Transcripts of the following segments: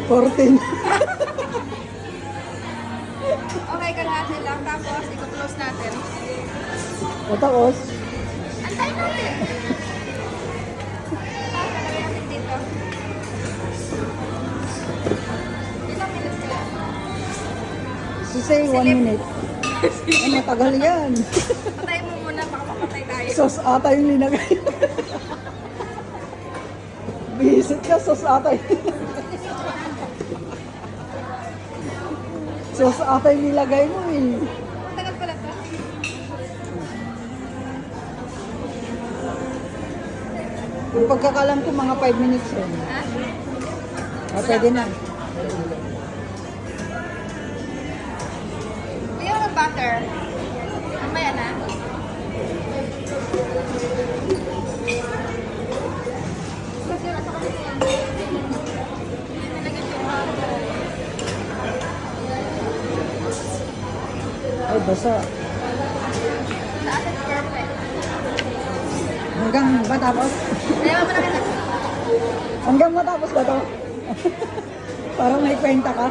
14. Okay, kalahati lang. Tapos, i-close natin. O tapos, Antay natin. Tapos, nalagay natin dito. Ilang minutes sila? she say 1 minute. Ay, matagal yan. Patayin mo muna, baka mapatay tayo. Sauce ata yung linagay. Bisit ka, sauce ata yung sauce ata yung nilagay mo eh. Matagal pala to. Yung pagkakalam ko, mga 5 minutes rin. Ha? Ah, pwede na. Bigyan mo ng butter. Mamaya na. Kasi nasa kasi yan. Nilagay yung butter. Ay, basa. Sa atin, perfect. Hanggang matapos? Ayaw mo na kita. Hanggang matapos ba to? Parang may kwenta ka.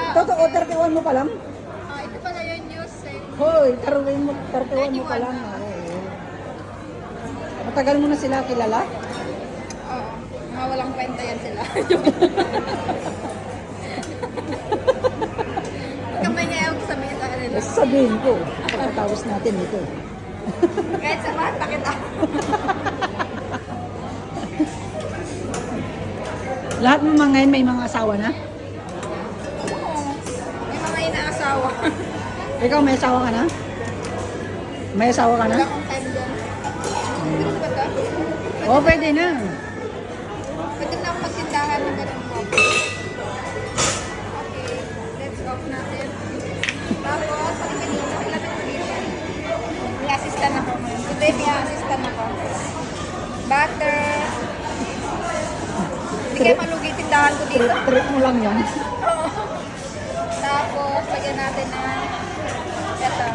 Totoo, 31 mo pa lang? Ito pala yung news eh. Hoy, 31 mo pa lang. Oo. Matagal mo na sila kilala? Oo. Mga walang kwenta yan sila. Kamay nga yung sabihin sa kanila. Sabihin ko, pagkatapos natin ito. Kahit sa mata kita. Lahat mo mga ngayon may mga asawa na? Oo. Yung mga inaasawa. Ikaw may asawa ka na? May asawa ka na? Wala akong time doon. Pero ba ito? Oo, pwede na. Pwede na akong magtindahan ng ganun mo. Okay. Let's off natin. Tapos, pag kanina, ilapit mo dito. May assistant ako ngayon. Today, may assistant ako. Butter. Hindi kayo malugi tindahan ko dito. Trip mo lang yan. Oo. Tapos, lagyan natin ng ito.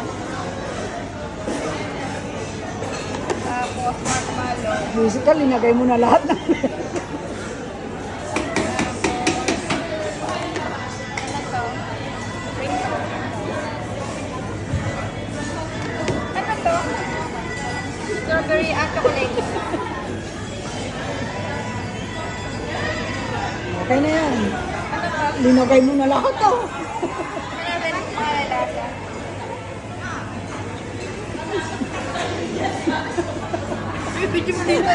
Tapos, marshmallow. Musical, linagay mo na lahat na. Ano to? Ano to? Strawberry at chocolate. Okay na yan. Ano to? Linagay mo na lahat oh. Ano natin ang malalasa? Video mo dito.